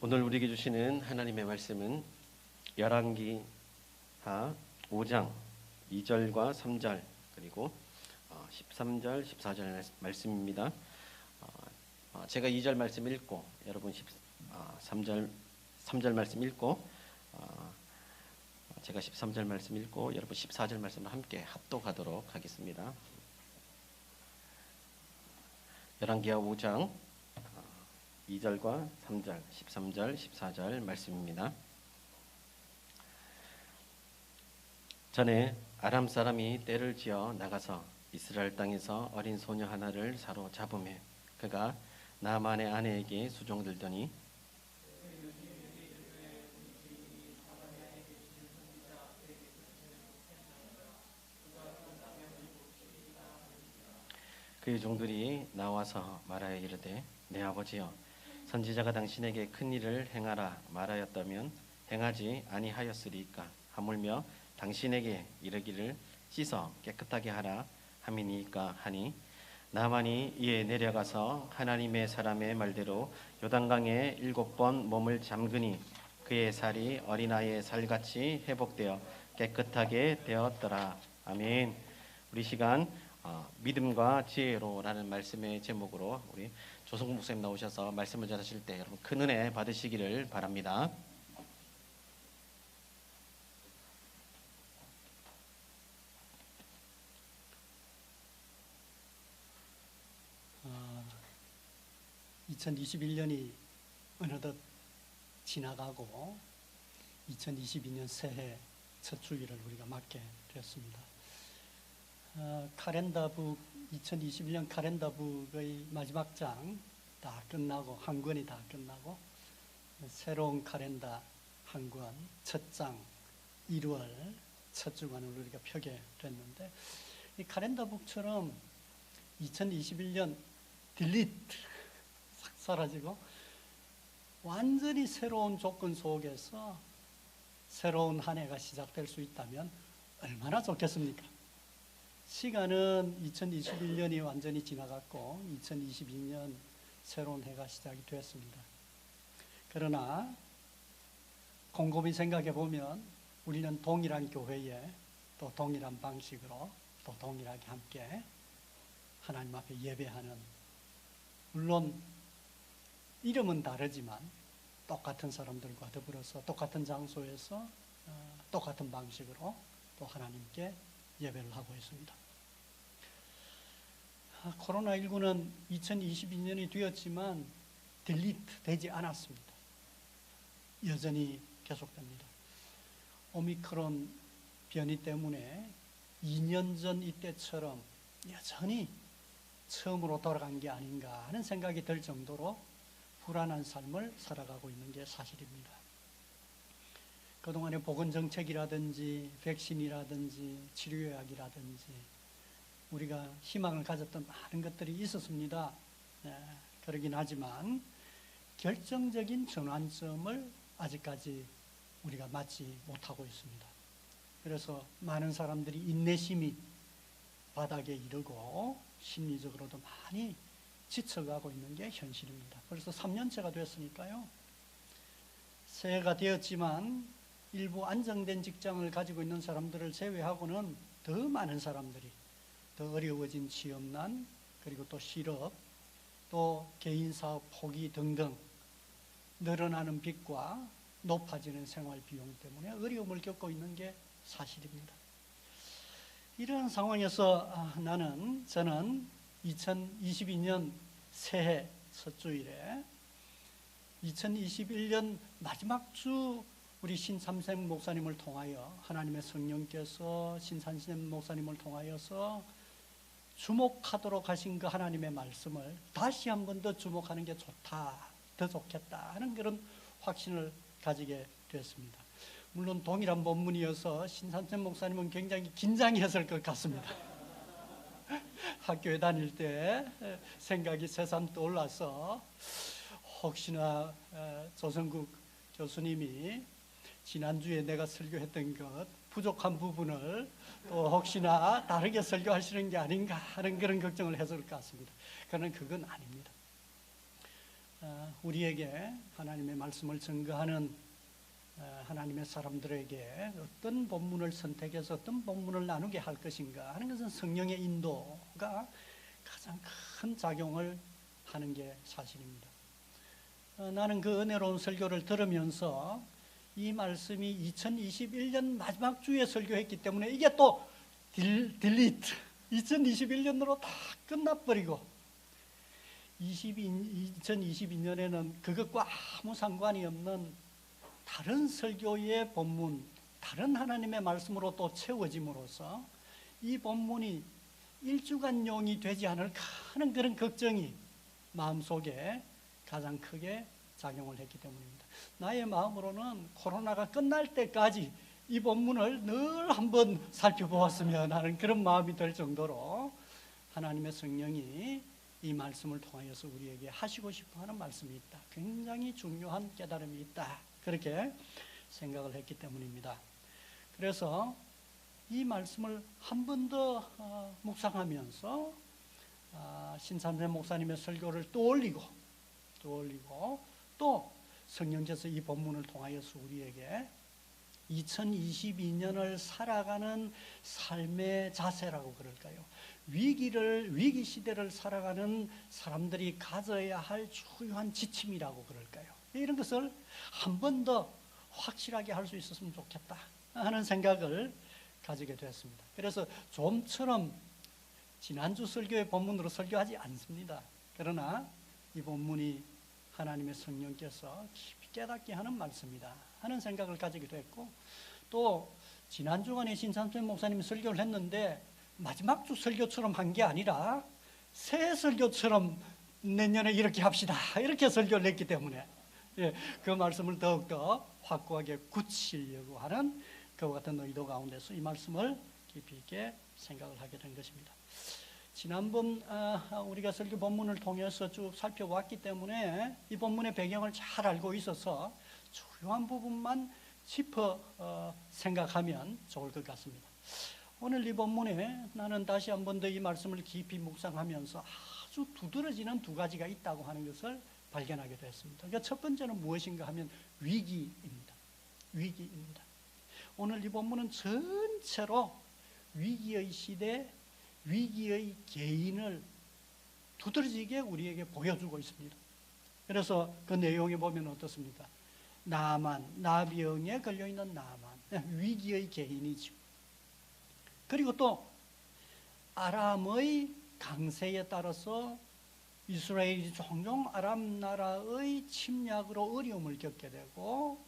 오늘 우리에게 주시는 하나님의 말씀은 열왕기하 5장 2절과 3절 그리고 13절, 14절 말씀입니다. 제가 2절 말씀 읽고 여러분 3절 말씀 읽고 제가 13절 말씀 읽고 여러분 14절 말씀을 함께 합독하도록 하겠습니다. 열왕기하 5장 2절과 3절, 13절, 14절 말씀입니다. 전에 아람 사람이 떼를 지어 나가서 이스라엘 땅에서 어린 소녀 하나를 사로잡음에 그가 나만의 아내에게 수종들더니 그의 종들이 나와서 말하여 이르되 내 아버지여 선지자가 당신에게 큰 일을 행하라 말하였다면 행하지 아니하였으리까 하물며 당신에게 이르기를 씻어 깨끗하게 하라 함이니까 하니 나만이 이에 내려가서 하나님의 사람의 말대로 요단강에 7번 몸을 잠그니 그의 살이 어린아이의 살같이 회복되어 깨끗하게 되었더라. 아멘. 우리 시간 믿음과 지혜로라는 말씀의 제목으로 우리 조성국 목사님 나오셔서 말씀을 전하실 때 여러분 큰 은혜 받으시기를 바랍니다. 어, 2021년이 어느덧 지나가고 2022년 새해 첫 주일을 우리가 맞게 되었습니다. 카렌다북 2021년 카렌다북의 마지막 장 다 끝나고 한 권이 다 끝나고 새로운 카렌다 한 권 첫 장 1월 첫 주간을 우리가 펴게 됐는데 이 카렌다북처럼 2021년 딜리트 싹 사라지고 완전히 새로운 조건 속에서 새로운 한 해가 시작될 수 있다면 얼마나 좋겠습니까? 시간은 2021년이 완전히 지나갔고 2022년 새로운 해가 시작이 되었습니다. 그러나 곰곰이 생각해 보면 우리는 동일한 교회에 또 동일한 방식으로 또 동일하게 함께 하나님 앞에 예배하는, 물론 이름은 다르지만 똑같은 사람들과 더불어서 똑같은 장소에서 똑같은 방식으로 또 하나님께 예배를 하고 있습니다. 코로나19는 2022년이 되었지만 딜리트 되지 않았습니다. 여전히 계속됩니다. 오미크론 변이 때문에 2년 전 이때처럼 여전히 처음으로 돌아간 게 아닌가 하는 생각이 들 정도로 불안한 삶을 살아가고 있는 게 사실입니다. 그동안의 보건정책이라든지 백신이라든지 치료약이라든지 우리가 희망을 가졌던 많은 것들이 있었습니다. 그러긴 하지만 결정적인 전환점을 아직까지 우리가 맞지 못하고 있습니다. 그래서 많은 사람들이 인내심이 바닥에 이르고 심리적으로도 많이 지쳐가고 있는 게 현실입니다. 벌써 3년째가 됐으니까요. 새해가 되었지만 일부 안정된 직장을 가지고 있는 사람들을 제외하고는 더 많은 사람들이 더 어려워진 취업난, 그리고 또 실업, 또 개인사업 포기 등등 늘어나는 빚과 높아지는 생활 비용 때문에 어려움을 겪고 있는 게 사실입니다. 이런 상황에서 저는 2022년 새해 첫 주일에 2021년 마지막 주 우리 신삼샘 목사님을 통하여 하나님의 성령께서 신삼샘 목사님을 통하여서 주목하도록 하신 그 하나님의 말씀을 다시 한 번 더 주목하는 게 좋다, 더 좋겠다 하는 그런 확신을 가지게 되었습니다. 물론 동일한 본문이어서 신삼샘 목사님은 굉장히 긴장했을 것 같습니다. 학교에 다닐 때 생각이 새삼 떠올라서 혹시나 조성국 교수님이 지난주에 내가 설교했던 것 부족한 부분을 또 혹시나 다르게 설교하시는 게 아닌가 하는 그런 걱정을 했을 것 같습니다. 그러나 그건 아닙니다. 우리에게 하나님의 말씀을 증거하는 하나님의 사람들에게 어떤 본문을 선택해서 어떤 본문을 나누게 할 것인가 하는 것은 성령의 인도가 가장 큰 작용을 하는 게 사실입니다. 나는 그 은혜로운 설교를 들으면서 이 말씀이 2021년 마지막 주에 설교했기 때문에 이게 또 딜리트 2021년으로 다 끝나버리고 2022년에는 그것과 아무 상관이 없는 다른 설교의 본문, 다른 하나님의 말씀으로 또 채워짐으로써 이 본문이 일주간용이 되지 않을까 하는 그런 걱정이 마음속에 가장 크게 작용을 했기 때문입니다. 나의 마음으로는 코로나가 끝날 때까지 이 본문을 늘 한번 살펴보았으면 하는 그런 마음이 들 정도로 하나님의 성령이 이 말씀을 통하여서 우리에게 하시고 싶어 하는 말씀이 있다. 굉장히 중요한 깨달음이 있다. 그렇게 생각을 했기 때문입니다. 그래서 이 말씀을 한 번 더 묵상하면서 신삼세 목사님의 설교를 떠올리고 또 성령께서 이 본문을 통하여서 우리에게 2022년을 살아가는 삶의 자세라고 그럴까요? 위기 시대를 살아가는 사람들이 가져야 할 중요한 지침이라고 그럴까요? 이런 것을 한 번 더 확실하게 할 수 있었으면 좋겠다 하는 생각을 가지게 되었습니다. 그래서 좀처럼 지난주 설교의 본문으로 설교하지 않습니다. 그러나 이 본문이 하나님의 성령께서 깊이 깨닫게 하는 말씀이다 하는 생각을 가지게 됐고, 또 지난 주간에 신삼세 목사님이 설교를 했는데 마지막 주 설교처럼 한 게 아니라 새 설교처럼 내년에 이렇게 합시다 이렇게 설교를 했기 때문에 그 말씀을 더욱더 확고하게 굳히려고 하는 그와 같은 의도 가운데서 이 말씀을 깊이 있게 생각을 하게 된 것입니다. 지난번 우리가 설교 본문을 통해서 쭉 살펴왔기 때문에 이 본문의 배경을 잘 알고 있어서 중요한 부분만 짚어 생각하면 좋을 것 같습니다. 오늘 이 본문에 나는 다시 한 번 더 이 말씀을 깊이 묵상하면서 아주 두드러지는 두 가지가 있다고 하는 것을 발견하게 됐습니다. 그러니까 첫 번째는 무엇인가 하면 위기입니다. 위기입니다. 오늘 이 본문은 전체로 위기의 시대, 위기의 개인을 두드러지게 우리에게 보여주고 있습니다. 그래서 그 내용에 보면 어떻습니까? 나만, 나병에 걸려있는 나만, 위기의 개인이죠. 그리고 또 아람의 강세에 따라서 이스라엘이 종종 아람 나라의 침략으로 어려움을 겪게 되고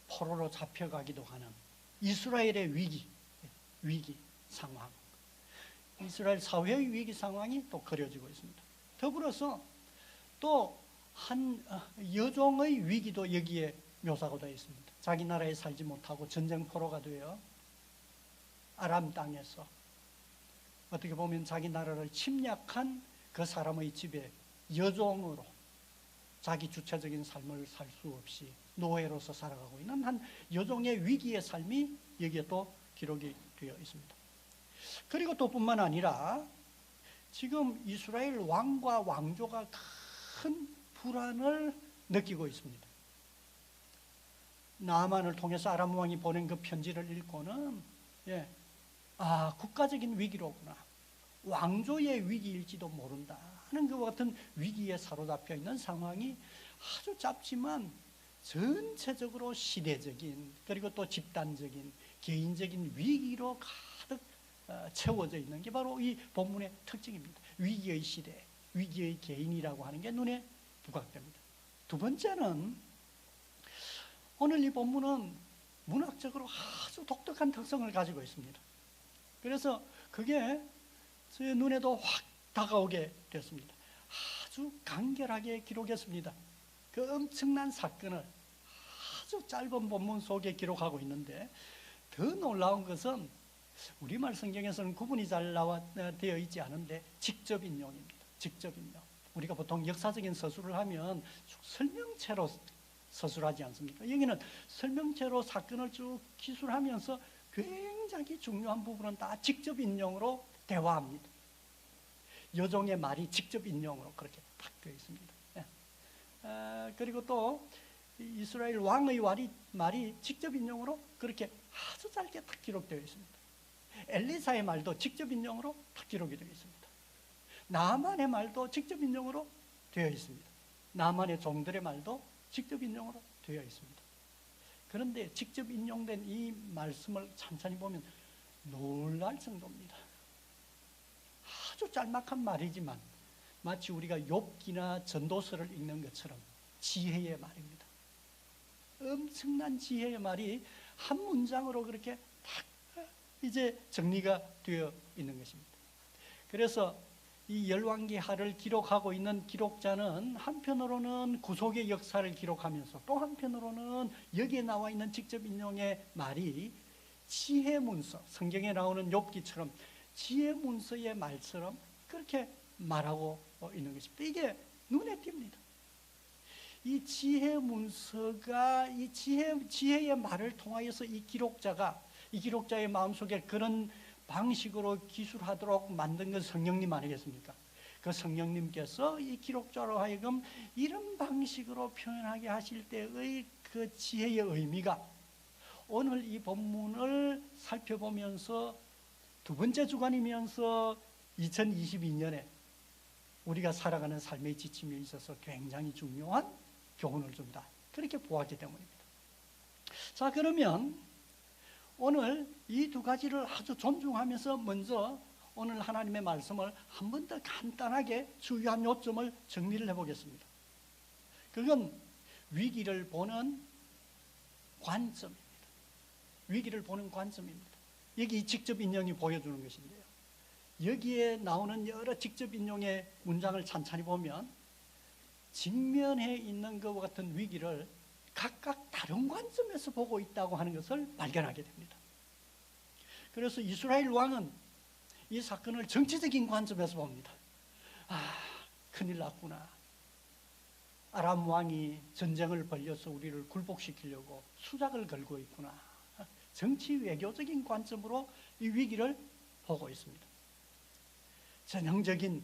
포로로 잡혀가기도 하는 이스라엘의 위기 상황, 이스라엘 사회의 위기 상황이 또 그려지고 있습니다. 더불어서 또 한 여종의 위기도 여기에 묘사가 되어 있습니다. 자기 나라에 살지 못하고 전쟁 포로가 되어 아람 땅에서 어떻게 보면 자기 나라를 침략한 그 사람의 집에 여종으로 자기 주체적인 삶을 살 수 없이 노예로서 살아가고 있는 한 여종의 위기의 삶이 여기에 또 기록이 되어 있습니다. 그리고 또 뿐만 아니라 지금 이스라엘 왕과 왕조가 큰 불안을 느끼고 있습니다. 나만을 통해서 아람 왕이 보낸 그 편지를 읽고는 국가적인 위기로구나, 왕조의 위기일지도 모른다 하는 것과 같은 위기에 사로잡혀 있는 상황이 아주 짧지만 전체적으로 시대적인 그리고 또 집단적인 개인적인 위기로 가득 채워져 있는 게 바로 이 본문의 특징입니다. 위기의 시대, 위기의 개인이라고 하는 게 눈에 부각됩니다. 두 번째는 오늘 이 본문은 문학적으로 아주 독특한 특성을 가지고 있습니다. 그래서 그게 제 눈에도 확 다가오게 됐습니다. 아주 간결하게 기록했습니다. 그 엄청난 사건을 아주 짧은 본문 속에 기록하고 있는데, 더 놀라운 것은 우리말 성경에서는 구분이 잘 되어 있지 않은데 직접 인용입니다. 직접 인용. 우리가 보통 역사적인 서술을 하면 설명체로 서술하지 않습니까? 여기는 설명체로 사건을 쭉 기술하면서 굉장히 중요한 부분은 다 직접 인용으로 대화합니다. 여종의 말이 직접 인용으로 그렇게 딱 되어 있습니다. 그리고 또 이스라엘 왕의 말이 직접 인용으로 그렇게 아주 짧게 딱 기록되어 있습니다. 엘리사의 말도 직접 인용으로 딱 기록이 되어 있습니다. 나만의 말도 직접 인용으로 되어 있습니다. 나만의 종들의 말도 직접 인용으로 되어 있습니다. 그런데 직접 인용된 이 말씀을 찬찬히 보면 놀랄 정도입니다. 아주 짤막한 말이지만 마치 우리가 욥기나 전도서를 읽는 것처럼 지혜의 말입니다. 엄청난 지혜의 말이 한 문장으로 그렇게 딱 이제 정리가 되어 있는 것입니다. 그래서 이 열왕기하를 기록하고 있는 기록자는 한편으로는 구속의 역사를 기록하면서 또 한편으로는 여기에 나와 있는 직접 인용의 말이 지혜 문서, 성경에 나오는 욥기처럼 지혜 문서의 말처럼 그렇게 말하고 있는 것입니다. 이게 눈에 띕니다. 이 지혜 문서가 이 지혜의 말을 통하여서 이 기록자의 마음속에 그런 방식으로 기술하도록 만든 건 성령님 아니겠습니까? 그 성령님께서 이 기록자로 하여금 이런 방식으로 표현하게 하실 때의 그 지혜의 의미가 오늘 이 본문을 살펴보면서 두 번째 주간이면서 2022년에 우리가 살아가는 삶의 지침에 있어서 굉장히 중요한 교훈을 준다. 그렇게 보았기 때문입니다. 자, 그러면 오늘 이 두 가지를 아주 존중하면서 먼저 오늘 하나님의 말씀을 한 번 더 간단하게 주요한 요점을 정리를 해보겠습니다. 그건 위기를 보는 관점입니다. 위기를 보는 관점입니다. 여기 직접 인용이 보여주는 것인데요. 여기에 나오는 여러 직접 인용의 문장을 찬찬히 보면 직면해 있는 것과 같은 위기를 각각 다른 관점에서 보고 있다고 하는 것을 발견하게 됩니다. 그래서 이스라엘 왕은 이 사건을 정치적인 관점에서 봅니다. 큰일 났구나. 아람 왕이 전쟁을 벌여서 우리를 굴복시키려고 수작을 걸고 있구나. 정치 외교적인 관점으로 이 위기를 보고 있습니다. 전형적인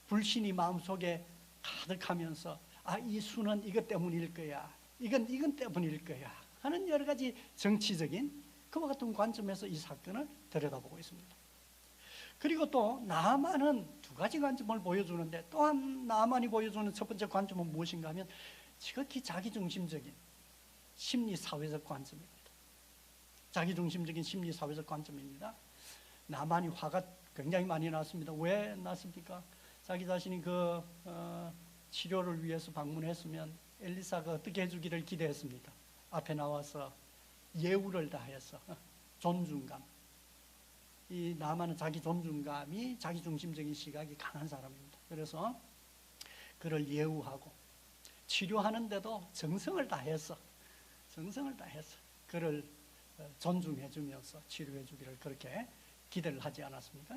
불신이 마음속에 가득하면서 이 수는 이것 때문일 거야. 이건 때문일 거야. 하는 여러 가지 정치적인 그와 같은 관점에서 이 사건을 들여다보고 있습니다. 그리고 또 나아만은 두 가지 관점을 보여주는데 또한 나아만이 보여주는 첫 번째 관점은 무엇인가 하면 지극히 자기중심적인 심리사회적 관점입니다. 자기중심적인 심리사회적 관점입니다. 나아만이 화가 굉장히 많이 났습니다. 왜 났습니까? 자기 자신이 치료를 위해서 방문했으면 엘리사가 어떻게 해주기를 기대했습니까? 앞에 나와서 예우를 다해서 존중감. 이 나아만은 자기 존중감이 자기중심적인 시각이 강한 사람입니다. 그래서 그를 예우하고 치료하는데도 정성을 다해서 그를 존중해주면서 치료해주기를 그렇게 기대를 하지 않았습니까?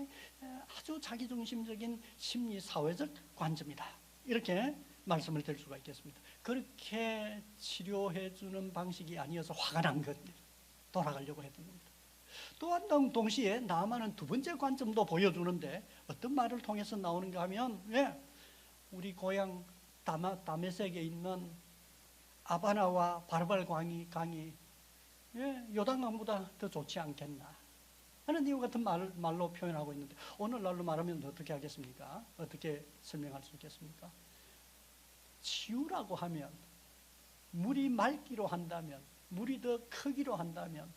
아주 자기중심적인 심리사회적 관점이다. 이렇게 말씀을 드릴 수가 있겠습니다. 그렇게 치료해주는 방식이 아니어서 화가 난 겁니다. 돌아가려고 했던 겁니다. 또한 동시에 나아만은 두 번째 관점도 보여주는데 어떤 말을 통해서 나오는가 하면 우리 고향 다메섹에 있는 아바나와 바르발 강이 요단강보다 더 좋지 않겠나 하는 이와 같은 말로 표현하고 있는데 오늘날로 말하면 어떻게 하겠습니까? 어떻게 설명할 수 있겠습니까? 치유라고 하면 물이 맑기로 한다면 물이 더 크기로 한다면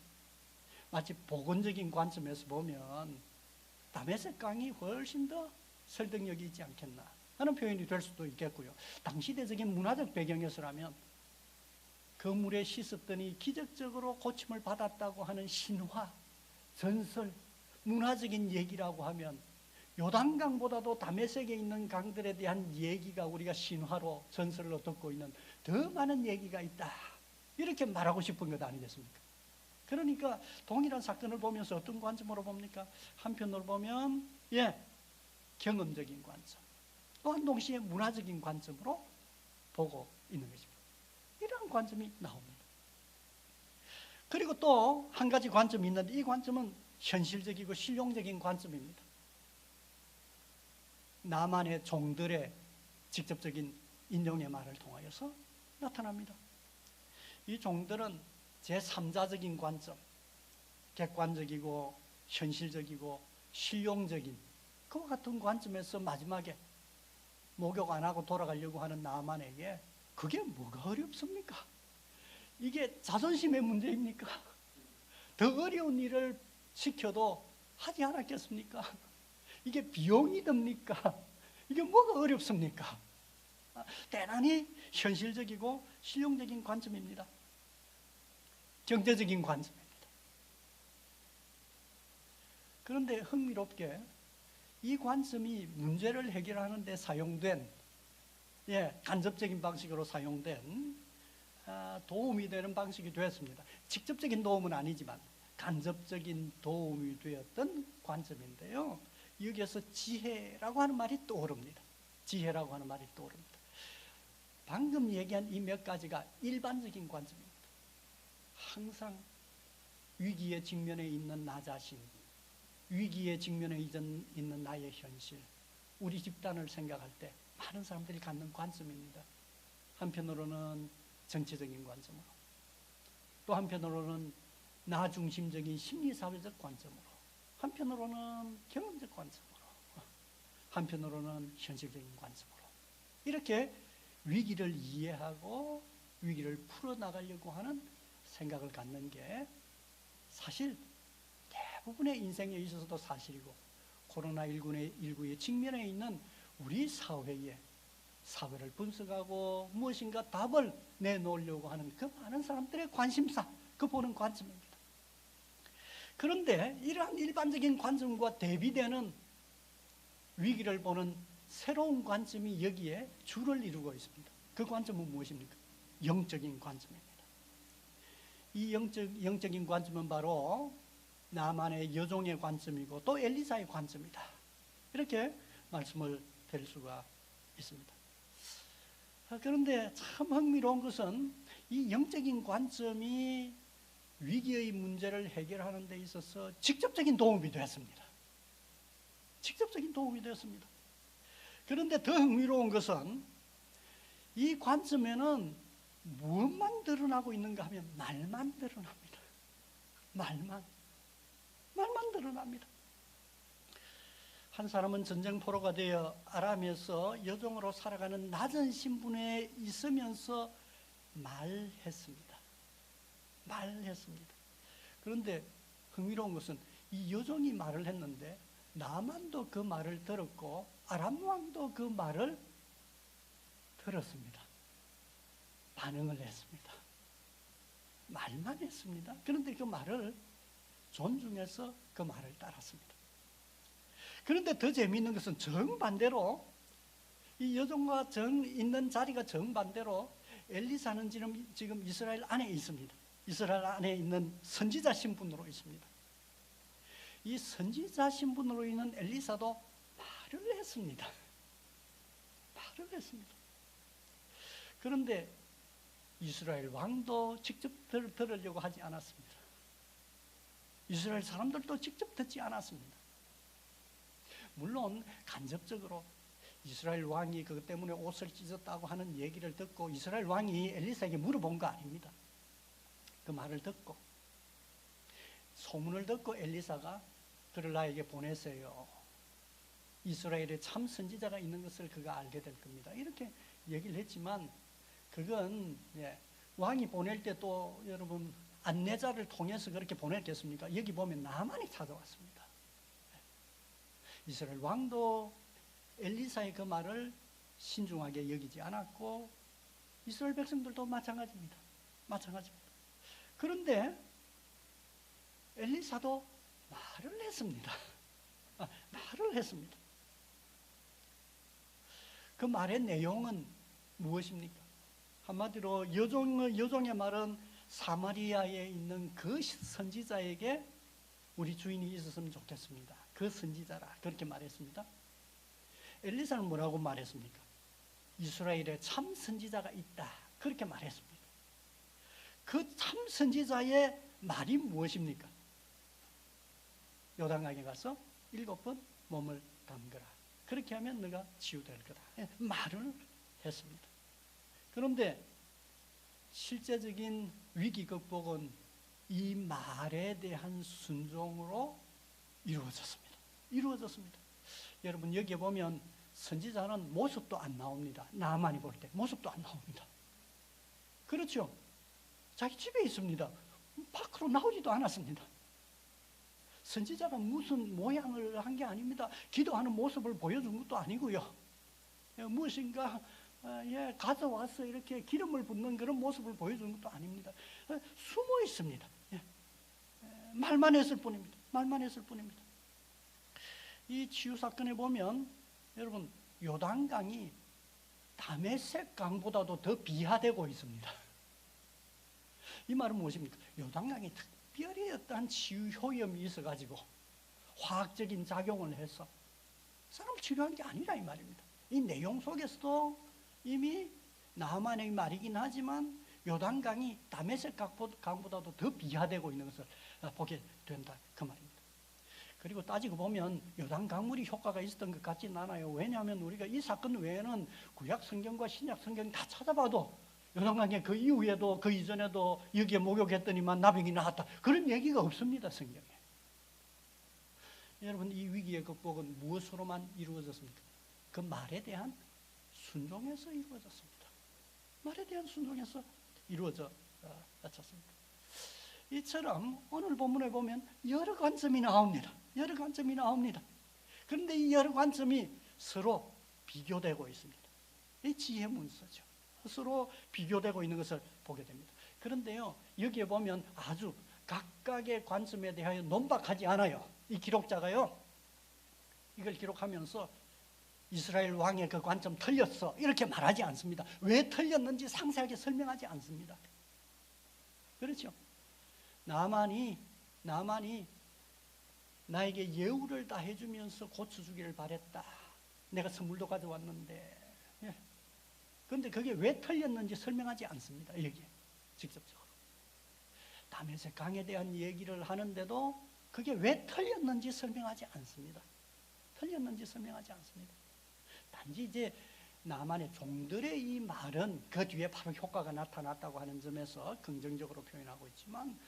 마치 복원적인 관점에서 보면 다메섹 강이 훨씬 더 설득력이 있지 않겠나 하는 표현이 될 수도 있겠고요. 당시대적인 문화적 배경에서라면 그 물에 씻었더니 기적적으로 고침을 받았다고 하는 신화, 전설, 문화적인 얘기라고 하면 요단강보다도 다메섹에 있는 강들에 대한 얘기가 우리가 신화로 전설로 듣고 있는 더 많은 얘기가 있다. 이렇게 말하고 싶은 것 아니겠습니까? 그러니까 동일한 사건을 보면서 어떤 관점으로 봅니까? 한편으로 보면 경험적인 관점, 또한 동시에 문화적인 관점으로 보고 있는 것입니다. 이러한 관점이 나옵니다. 그리고 또 한 가지 관점이 있는데 이 관점은 현실적이고 실용적인 관점입니다. 나만의 종들의 직접적인 인종의 말을 통하여서 나타납니다. 이 종들은 제3자적인 관점, 객관적이고 현실적이고 실용적인 그와 같은 관점에서 마지막에 목욕 안 하고 돌아가려고 하는 나만에게 그게 뭐가 어렵습니까? 이게 자존심의 문제입니까? 더 어려운 일을 시켜도 하지 않았겠습니까? 이게 비용이 듭니까? 이게 뭐가 어렵습니까? 대단히 현실적이고 실용적인 관점입니다. 경제적인 관점입니다. 그런데 흥미롭게 이 관점이 문제를 해결하는 데 사용된 간접적인 방식으로 사용된 도움이 되는 방식이 되었습니다. 직접적인 도움은 아니지만 간접적인 도움이 되었던 관점인데요. 여기에서 지혜라고 하는 말이 떠오릅니다. 지혜라고 하는 말이 떠오릅니다. 방금 얘기한 이 몇 가지가 일반적인 관점입니다. 항상 위기에 직면해 있는 나 자신, 위기에 직면해 있는 나의 현실, 우리 집단을 생각할 때 많은 사람들이 갖는 관점입니다. 한편으로는 정치적인 관점으로, 또 한편으로는 나 중심적인 심리사회적 관점으로, 한편으로는 경험적 관점으로, 한편으로는 현실적인 관점으로 이렇게 위기를 이해하고 위기를 풀어나가려고 하는 생각을 갖는 게 사실 대부분의 인생에 있어서도 사실이고 코로나19에 직면해 있는 우리 사회의 사회를 분석하고 무엇인가 답을 내놓으려고 하는 그 많은 사람들의 관심사, 그 보는 관점입니다. 그런데 이러한 일반적인 관점과 대비되는 위기를 보는 새로운 관점이 여기에 줄을 이루고 있습니다. 그 관점은 무엇입니까? 영적인 관점입니다. 이 영적인 관점은 바로 나만의 여종의 관점이고 또 엘리사의 관점이다. 이렇게 말씀을 드릴 수가 있습니다. 그런데 참 흥미로운 것은 이 영적인 관점이 위기의 문제를 해결하는 데 있어서 직접적인 도움이 되었습니다. 직접적인 도움이 되었습니다. 그런데 더 흥미로운 것은 이 관점에는 무엇만 드러나고 있는가 하면 말만 드러납니다. 말만 드러납니다. 한 사람은 전쟁포로가 되어 아람에서 여종으로 살아가는 낮은 신분에 있으면서 말했습니다. 그런데 흥미로운 것은 이 여종이 말을 했는데 나만도 그 말을 들었고 아람 왕도 그 말을 들었습니다. 반응을 했습니다. 말만 했습니다. 그런데 그 말을 존중해서 그 말을 따랐습니다. 그런데 더 재미있는 것은 정반대로 이 여종과 있는 자리가 정반대로 엘리사는 지금 이스라엘 안에 있습니다. 이스라엘 안에 있는 선지자 신분으로 있습니다. 이 선지자 신분으로 있는 엘리사도 말을 했습니다. 그런데 이스라엘 왕도 직접 들으려고 하지 않았습니다. 이스라엘 사람들도 직접 듣지 않았습니다. 물론 간접적으로 이스라엘 왕이 그것 때문에 옷을 찢었다고 하는 얘기를 듣고 이스라엘 왕이 엘리사에게 물어본 거 아닙니다. 그 말을 듣고 소문을 듣고 엘리사가 그를 나에게 보내세요. 이스라엘에 참 선지자가 있는 것을 그가 알게 될 겁니다. 이렇게 얘기를 했지만 그건 왕이 보낼 때 또 여러분 안내자를 통해서 그렇게 보냈겠습니까? 여기 보면 나만이 찾아왔습니다. 이스라엘 왕도 엘리사의 그 말을 신중하게 여기지 않았고 이스라엘 백성들도 마찬가지입니다. 그런데 엘리사도 말을 했습니다. 그 말의 내용은 무엇입니까? 한마디로 여종의 말은 사마리아에 있는 그 선지자에게 우리 주인이 있었으면 좋겠습니다. 그 선지자라 그렇게 말했습니다. 엘리사는 뭐라고 말했습니까? 이스라엘에 참 선지자가 있다 그렇게 말했습니다. 그 참 선지자의 말이 무엇입니까? 요단강에 가서 7번 몸을 담그라. 그렇게 하면 너가 치유될 거다. 말을 했습니다. 그런데 실제적인 위기 극복은 이 말에 대한 순종으로 이루어졌습니다. 이루어졌습니다. 여러분 여기에 보면 선지자는 모습도 안 나옵니다. 나만이 볼 때 모습도 안 나옵니다. 그렇죠? 자기 집에 있습니다. 밖으로 나오지도 않았습니다. 선지자가 무슨 모양을 한 게 아닙니다. 기도하는 모습을 보여준 것도 아니고요. 무엇인가 가져와서 이렇게 기름을 붓는 그런 모습을 보여준 것도 아닙니다. 숨어 있습니다. 말만 했을 뿐입니다. 말만 했을 뿐입니다. 이 치유 사건에 보면 여러분 요단강이 다메섹 강보다도 더 비하되고 있습니다. 이 말은 무엇입니까? 요단강이 특별히 어떠한 치유 효염이 있어가지고 화학적인 작용을 해서 사람을 치료한 게 아니라 이 말입니다. 이 내용 속에서도 이미 나만의 말이긴 하지만 요단강이 다메섹 강보다도 더 비하되고 있는 것을 보게 된다 그 말입니다. 그리고 따지고 보면 요단 강물이 효과가 있었던 것 같지는 않아요. 왜냐하면 우리가 이 사건 외에는 구약 성경과 신약 성경 다 찾아봐도 요단강에 그 이후에도 그 이전에도 여기에 목욕했더니만 나병이 나았다 그런 얘기가 없습니다. 성경에. 여러분 이 위기의 극복은 무엇으로만 이루어졌습니까? 그 말에 대한 순종에서 이루어졌습니다. 말에 대한 순종에서 이루어졌습니다. 이처럼 오늘 본문에 보면 여러 관점이 나옵니다. 여러 관점이 나옵니다. 그런데 이 여러 관점이 서로 비교되고 있습니다. 이 지혜 문서죠. 서로 비교되고 있는 것을 보게 됩니다. 그런데요, 여기에 보면 아주 각각의 관점에 대하여 논박하지 않아요. 이 기록자가요, 이걸 기록하면서 이스라엘 왕의 그 관점 틀렸어 이렇게 말하지 않습니다. 왜 틀렸는지 상세하게 설명하지 않습니다. 그렇죠? 나만이 나에게 예우를 다 해주면서 고쳐주기를 바랬다. 내가 선물도 가져왔는데. 그런데 그게 왜 틀렸는지 설명하지 않습니다. 여기에 직접적으로. 다메섹 강에 대한 얘기를 하는데도 그게 왜 틀렸는지 설명하지 않습니다. 틀렸는지 설명하지 않습니다. 단지 이제 나만의 종들의 이 말은 그 뒤에 바로 효과가 나타났다고 하는 점에서 긍정적으로 표현하고 있지만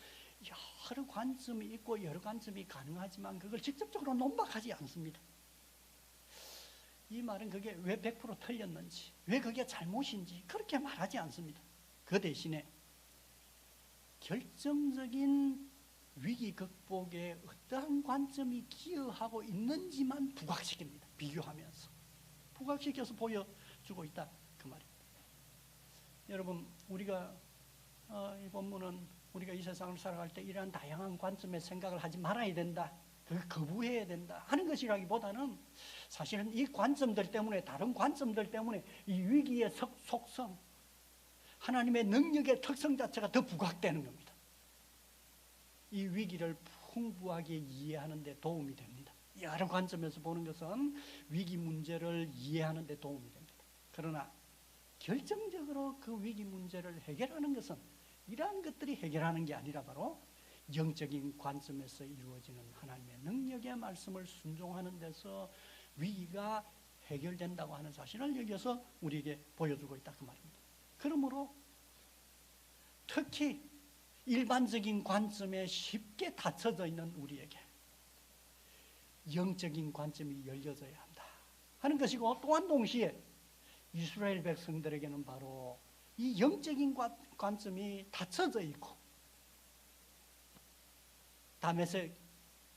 여러 관점이 있고 여러 관점이 가능하지만 그걸 직접적으로 논박하지 않습니다. 이 말은 그게 왜 100% 틀렸는지 왜 그게 잘못인지 그렇게 말하지 않습니다. 그 대신에 결정적인 위기 극복에 어떠한 관점이 기여하고 있는지만 부각시킵니다. 비교하면서 부각시켜서 보여주고 있다 그 말입니다. 여러분 우리가 이 본문은 우리가 이 세상을 살아갈 때 이러한 다양한 관점의 생각을 하지 말아야 된다, 그걸 거부해야 된다 하는 것이라기보다는 사실은 이 관점들 때문에, 다른 관점들 때문에 이 위기의 속성, 하나님의 능력의 특성 자체가 더 부각되는 겁니다. 이 위기를 풍부하게 이해하는 데 도움이 됩니다. 여러 관점에서 보는 것은 위기 문제를 이해하는 데 도움이 됩니다. 그러나 결정적으로 그 위기 문제를 해결하는 것은 이러한 것들이 해결하는 게 아니라 바로 영적인 관점에서 이루어지는 하나님의 능력의 말씀을 순종하는 데서 위기가 해결된다고 하는 사실을 여기서 우리에게 보여주고 있다 그 말입니다. 그러므로 특히 일반적인 관점에 쉽게 닫혀져 있는 우리에게 영적인 관점이 열려져야 한다 하는 것이고, 또한 동시에 이스라엘 백성들에게는 바로 이 영적인 관점이 닫혀져 있고, 다메섹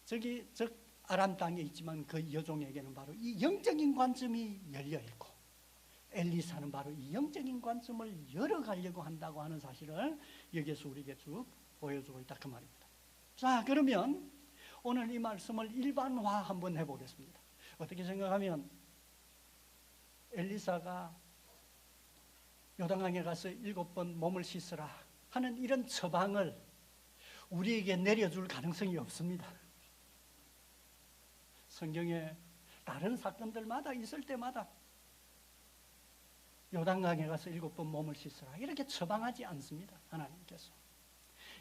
즉 아람 땅에 있지만 그 여종에게는 바로 이 영적인 관점이 열려 있고, 엘리사는 바로 이 영적인 관점을 열어가려고 한다고 하는 사실을 여기에서 우리에게 쭉 보여주고 있다 그 말입니다. 자, 그러면 오늘 이 말씀을 일반화 한번 해보겠습니다. 어떻게 생각하면 엘리사가 요단강에 가서 7번 몸을 씻으라 하는 이런 처방을 우리에게 내려줄 가능성이 없습니다. 성경에 다른 사건들마다 있을 때마다 요단강에 가서 7번 몸을 씻으라 이렇게 처방하지 않습니다. 하나님께서.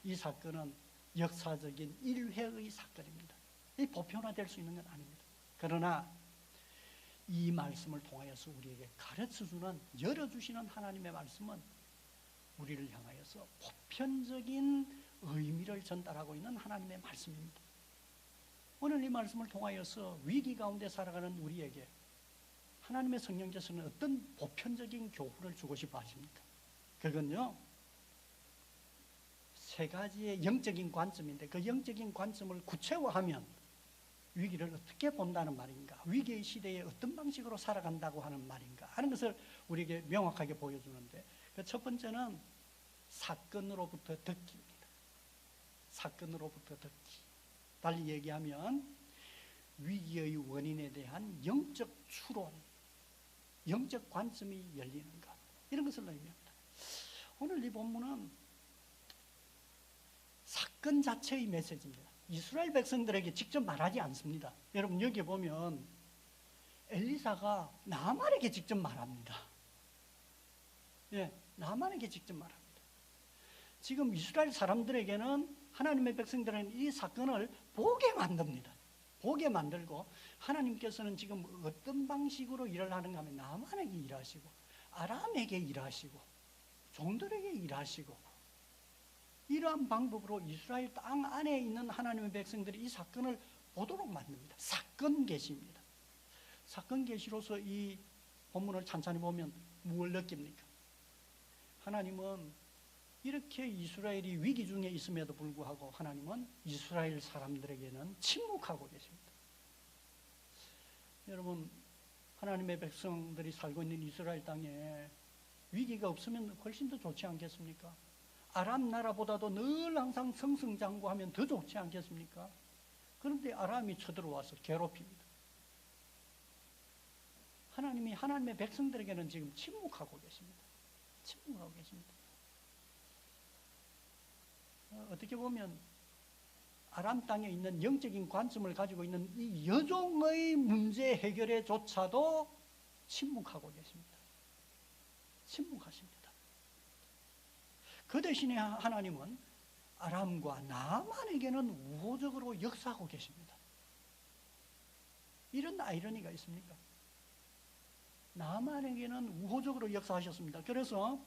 이 사건은 역사적인 일회의 사건입니다. 이 보편화될 수 있는 건 아닙니다. 그러나 이 말씀을 통하여서 우리에게 가르쳐주는, 열어주시는 하나님의 말씀은 우리를 향하여서 보편적인 의미를 전달하고 있는 하나님의 말씀입니다. 오늘 이 말씀을 통하여서 위기 가운데 살아가는 우리에게 하나님의 성령께서는 어떤 보편적인 교훈을 주고 싶어 하십니까? 그건요, 세 가지의 영적인 관점인데, 그 영적인 관점을 구체화하면 위기를 어떻게 본다는 말인가, 위기의 시대에 어떤 방식으로 살아간다고 하는 말인가 하는 것을 우리에게 명확하게 보여주는데, 그 첫 번째는 사건으로부터 듣기입니다. 사건으로부터 듣기. 달리 얘기하면 위기의 원인에 대한 영적 추론, 영적 관점이 열리는 것, 이런 것을 의미합니다. 오늘 이 본문은 사건 자체의 메시지입니다. 이스라엘 백성들에게 직접 말하지 않습니다. 여러분 여기 보면 엘리사가 나만에게 직접 말합니다. 예, 나만에게 직접 말합니다. 지금 이스라엘 사람들에게는, 하나님의 백성들은 이 사건을 보게 만듭니다. 보게 만들고, 하나님께서는 지금 어떤 방식으로 일을 하는가 하면 나만에게 일하시고, 아람에게 일하시고, 종들에게 일하시고, 이러한 방법으로 이스라엘 땅 안에 있는 하나님의 백성들이 이 사건을 보도록 만듭니다. 사건 계시입니다. 사건 계시로서 이 본문을 찬찬히 보면 무엇을 느낍니까? 하나님은 이렇게 이스라엘이 위기 중에 있음에도 불구하고 하나님은 이스라엘 사람들에게는 침묵하고 계십니다. 여러분, 하나님의 백성들이 살고 있는 이스라엘 땅에 위기가 없으면 훨씬 더 좋지 않겠습니까? 아람 나라보다도 늘 항상 승승장구하면 더 좋지 않겠습니까? 그런데 아람이 쳐들어와서 괴롭힙니다. 하나님이 하나님의 백성들에게는 지금 침묵하고 계십니다. 침묵하고 계십니다. 어떻게 보면 아람 땅에 있는 영적인 관점을 가지고 있는 이 여종의 문제 해결에조차도 침묵하고 계십니다. 침묵하십니다. 그 대신에 하나님은 아람과 나만에게는 우호적으로 역사하고 계십니다. 이런 아이러니가 있습니까? 나만에게는 우호적으로 역사하셨습니다. 그래서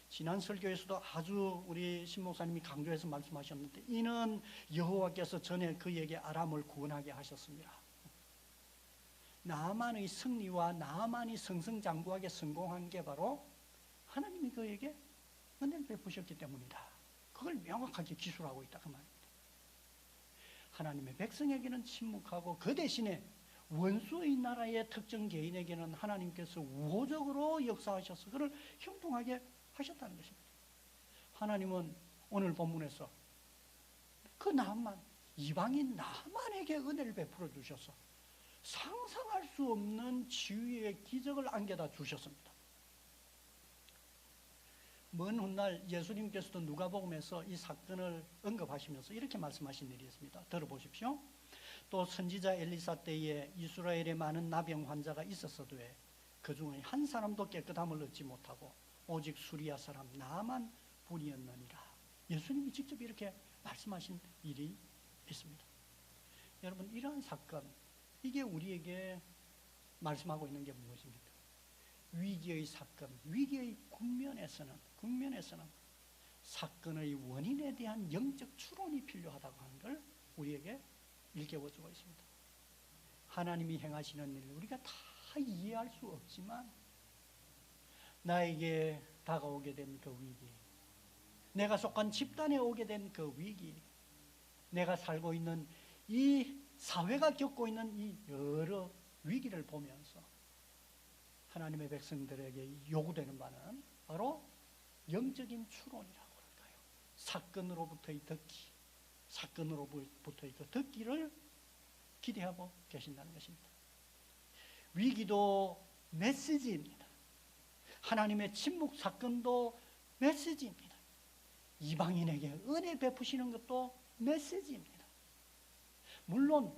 지난 설교에서도 아주 우리 신 목사님이 강조해서 말씀하셨는데, 이는 여호와께서 전에 그에게 아람을 구원하게 하셨습니다. 나만의 승리와 나만이 승승장구하게 성공한 게 바로 하나님이 그에게 은혜를 베푸셨기 때문이다. 그걸 명확하게 기술하고 있다, 그 말입니다. 하나님의 백성에게는 침묵하고, 그 대신에 원수의 나라의 특정 개인에게는 하나님께서 우호적으로 역사하셔서 그를 형통하게 하셨다는 것입니다. 하나님은 오늘 본문에서 그 나만, 이방인 나만에게 은혜를 베풀어 주셔서 상상할 수 없는 치유의 기적을 안겨다 주셨습니다. 먼 훗날 예수님께서도 누가복음에서 이 사건을 언급하시면서 이렇게 말씀하신 일이 있습니다. 들어보십시오. 또 선지자 엘리사 때에 이스라엘에 많은 나병 환자가 있었어도에 그 중에 한 사람도 깨끗함을 얻지 못하고 오직 수리아 사람 나만 뿐이었느니라. 예수님이 직접 이렇게 말씀하신 일이 있습니다. 여러분, 이러한 사건, 이게 우리에게 말씀하고 있는 게 무엇입니까? 위기의 사건, 위기의 국면에서는 사건의 원인에 대한 영적 추론이 필요하다고 하는 걸 우리에게 일깨워주고 있습니다. 하나님이 행하시는 일을 우리가 다 이해할 수 없지만, 나에게 다가오게 된 그 위기, 내가 속한 집단에 오게 된 그 위기, 내가 살고 있는 이 사회가 겪고 있는 이 여러 위기를 보면서 하나님의 백성들에게 요구되는 바는 바로 영적인 추론이라고 할까요? 사건으로부터의 듣기, 사건으로부터의 그 듣기를 기대하고 계신다는 것입니다. 위기도 메시지입니다. 하나님의 침묵 사건도 메시지입니다. 이방인에게 은혜 베푸시는 것도 메시지입니다. 물론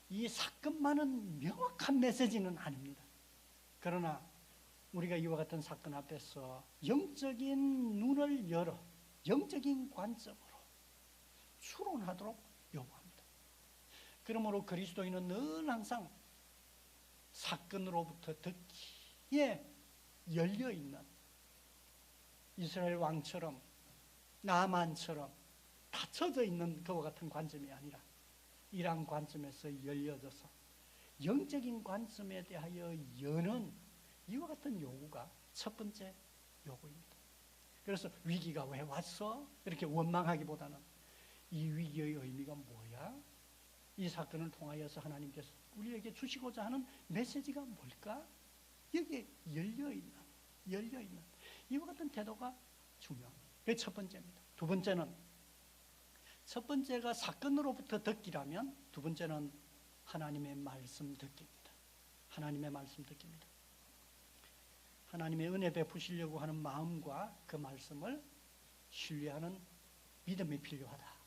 이 사건만은 명확한 메시지는 아닙니다. 그러나 우리가 이와 같은 사건 앞에서 영적인 눈을 열어 영적인 관점으로 추론하도록 요구합니다. 그러므로 그리스도인은 늘 항상 사건으로부터 듣기에 열려있는 이스라엘 왕처럼 나만처럼 닫혀져 있는 그와 같은 관점이 아니라 이러한 관점에서 열려져서 영적인 관점에 대하여 여는 이와 같은 요구가 첫 번째 요구입니다. 그래서 위기가 왜 왔어? 이렇게 원망하기보다는 이 위기의 의미가 뭐야? 이 사건을 통하여서 하나님께서 우리에게 주시고자 하는 메시지가 뭘까? 여기에 열려있는 이와 같은 태도가 중요합니다. 그게 첫 번째입니다. 두 번째는, 첫 번째가 사건으로부터 듣기라면 두 번째는 하나님의 말씀 듣기입니다. 하나님의 말씀 듣기입니다. 하나님의 은혜 베푸시려고 하는 마음과 그 말씀을 신뢰하는 믿음이 필요하다.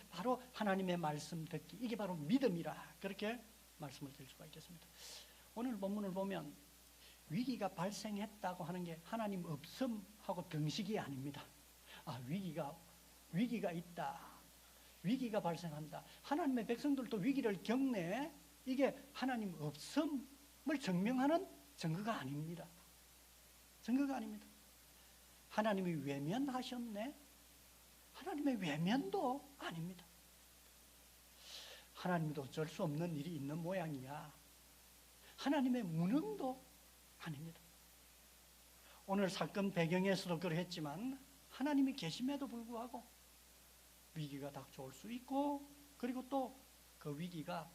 바로 하나님의 말씀 듣기, 이게 바로 믿음이라, 그렇게 말씀을 드릴 수가 있겠습니다. 오늘 본문을 보면 위기가 발생했다고 하는 게 하나님 없음하고 등식이 아닙니다. 위기가 있다, 위기가 발생한다, 하나님의 백성들도 위기를 겪네, 이게 하나님 없음을 증명하는 증거가 아닙니다. 증거가 아닙니다. 하나님이 외면하셨네, 하나님의 외면도 아닙니다. 하나님도 어쩔 수 없는 일이 있는 모양이야, 하나님의 무능도 아닙니다. 오늘 사건 배경에서도 그랬지만 하나님이 계심에도 불구하고 위기가 닥쳐올 수 있고, 그리고 또 그 위기가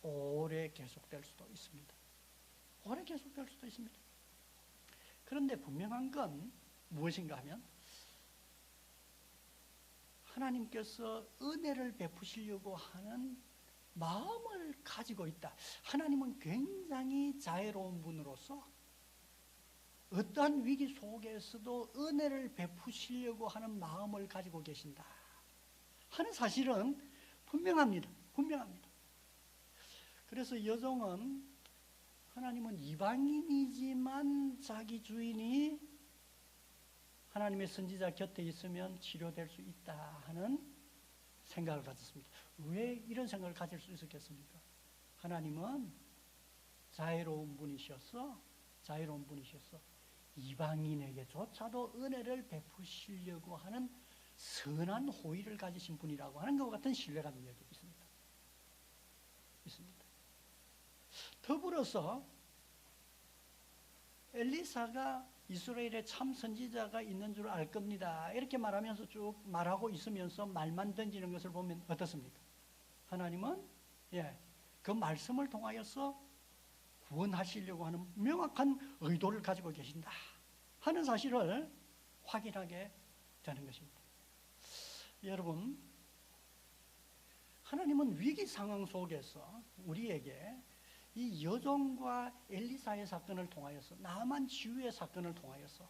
오래 계속될 수도 있습니다. 오래 계속될 수도 있습니다. 그런데 분명한 건 무엇인가 하면 하나님께서 은혜를 베푸시려고 하는 마음을 가지고 있다. 하나님은 굉장히 자애로운 분으로서 어떠한 위기 속에서도 은혜를 베푸시려고 하는 마음을 가지고 계신다 하는 사실은 분명합니다. 그래서 여종은, 하나님은 이방인이지만 자기 주인이 하나님의 선지자 곁에 있으면 치료될 수 있다 하는 생각을 가졌습니다. 왜 이런 생각을 가질 수 있었겠습니까? 하나님은 자애로운 분이셔서 이방인에게조차도 은혜를 베푸시려고 하는 선한 호의를 가지신 분이라고 하는 것 같은 신뢰감이 여기 있습니다. 더불어서 엘리사가 이스라엘에 참 선지자가 있는 줄 알 겁니다, 이렇게 말하면서 쭉 말하고 있으면서 말만 던지는 것을 보면 어떻습니까? 하나님은 그 말씀을 통하여서 구원하시려고 하는 명확한 의도를 가지고 계신다 하는 사실을 확인하게 되는 것입니다. 여러분, 하나님은 위기 상황 속에서 우리에게 이 여종과 엘리사의 사건을 통하여서, 나만 치유의 사건을 통하여서,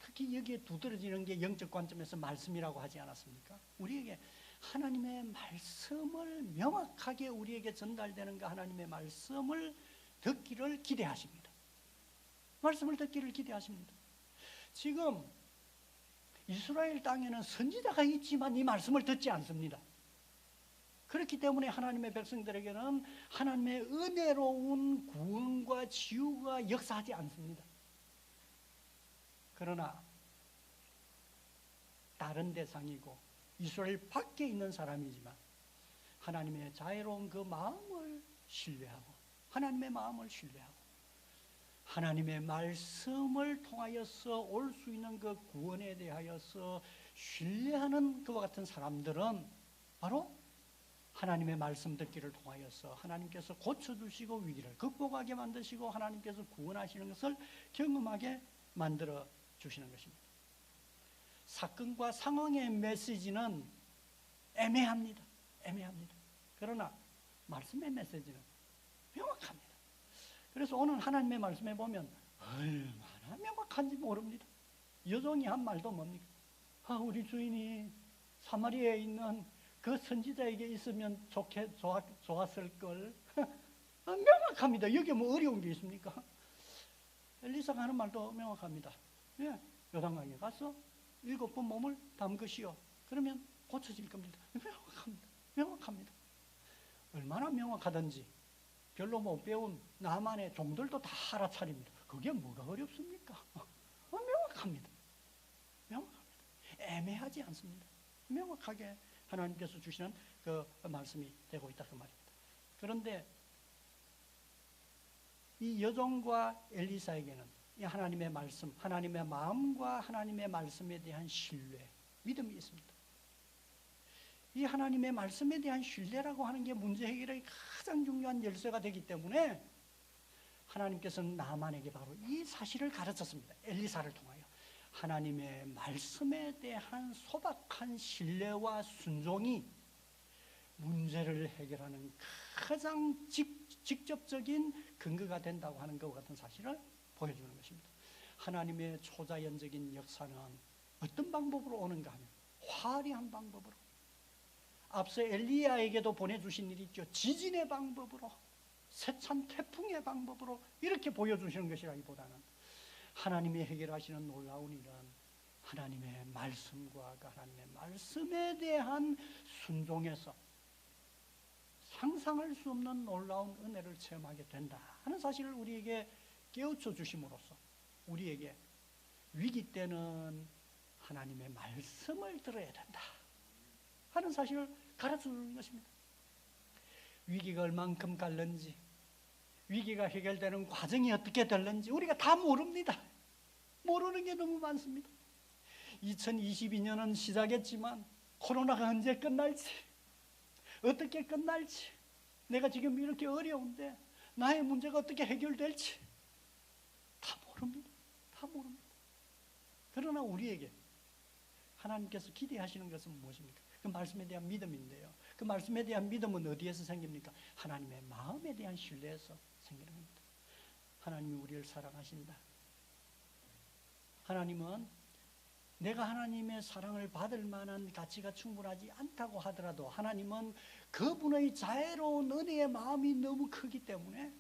특히 여기에 두드러지는 게 영적 관점에서 말씀이라고 하지 않았습니까? 우리에게 하나님의 말씀을 명확하게 우리에게 전달되는 그 하나님의 말씀을 듣기를 기대하십니다. 말씀을 듣기를 기대하십니다. 지금 이스라엘 땅에는 선지자가 있지만 이 말씀을 듣지 않습니다. 그렇기 때문에 하나님의 백성들에게는 하나님의 은혜로운 구원과 치유가 역사하지 않습니다. 그러나 다른 대상이고 이스라엘 밖에 있는 사람이지만 하나님의 자애로운 그 마음을 신뢰하고, 하나님의 마음을 신뢰하고 하나님의 말씀을 통하여서 올 수 있는 그 구원에 대하여서 신뢰하는 그와 같은 사람들은 바로 하나님의 말씀 듣기를 통하여서 하나님께서 고쳐주시고 위기를 극복하게 만드시고 하나님께서 구원하시는 것을 경험하게 만들어 주시는 것입니다. 사건과 상황의 메시지는 애매합니다. 그러나 말씀의 메시지는 명확합니다. 그래서 오늘 하나님의 말씀에 보면 얼마나 명확한지 모릅니다. 여종이 한 말도 뭡니까? 우리 주인이 사마리아에 있는 그 선지자에게 있으면 좋았을 걸. 명확합니다. 여기에 뭐 어려운 게 있습니까? 엘리사가 하는 말도 명확합니다. 요단강에 가서 7번 몸을 담그시오. 그러면 고쳐질 겁니다. 명확합니다. 얼마나 명확하든지 별로 못 배운 남한의 종들도 다 알아차립니다. 그게 뭐가 어렵습니까? 명확합니다. 명확합니다. 애매하지 않습니다. 명확하게 하나님께서 주시는 그 말씀이 되고 있다 그 말입니다. 그런데 이 여종과 엘리사에게는 이 하나님의 말씀, 하나님의 마음과 하나님의 말씀에 대한 신뢰, 믿음이 있습니다. 이 하나님의 말씀에 대한 신뢰라고 하는 게 문제 해결의 가장 중요한 열쇠가 되기 때문에 하나님께서는 나만에게 바로 이 사실을 가르쳤습니다. 엘리사를 통하여. 하나님의 말씀에 대한 소박한 신뢰와 순종이 문제를 해결하는 가장 직접적인 근거가 된다고 하는 것과 같은 사실을 보여주는 것입니다. 하나님의 초자연적인 역사는 어떤 방법으로 오는가 하면 화려한 방법으로, 앞서 엘리야에게도 보내주신 일이 있죠. 지진의 방법으로, 세찬 태풍의 방법으로 이렇게 보여주시는 것이라기보다는 하나님이 해결하시는 놀라운 일은 하나님의 말씀과 그 하나님의 말씀에 대한 순종에서 상상할 수 없는 놀라운 은혜를 체험하게 된다 하는 사실을 우리에게 깨우쳐 주심으로써 우리에게 위기 때는 하나님의 말씀을 들어야 된다 하는 사실을 가르쳐 주는 것입니다. 위기가 얼만큼 갈는지, 위기가 해결되는 과정이 어떻게 될는지 우리가 다 모릅니다. 모르는 게 너무 많습니다. 2022년은 시작했지만 코로나가 언제 끝날지, 어떻게 끝날지, 내가 지금 이렇게 어려운데 나의 문제가 어떻게 해결될지 다 모릅니다. 다 모릅니다. 그러나 우리에게 하나님께서 기대하시는 것은 무엇입니까? 그 말씀에 대한 믿음인데요. 그 말씀에 대한 믿음은 어디에서 생깁니까? 하나님의 마음에 대한 신뢰에서 생기는 겁니다. 하나님이 우리를 사랑하신다. 하나님은 내가 하나님의 사랑을 받을 만한 가치가 충분하지 않다고 하더라도 하나님은 그분의 자애로운 은혜의 마음이 너무 크기 때문에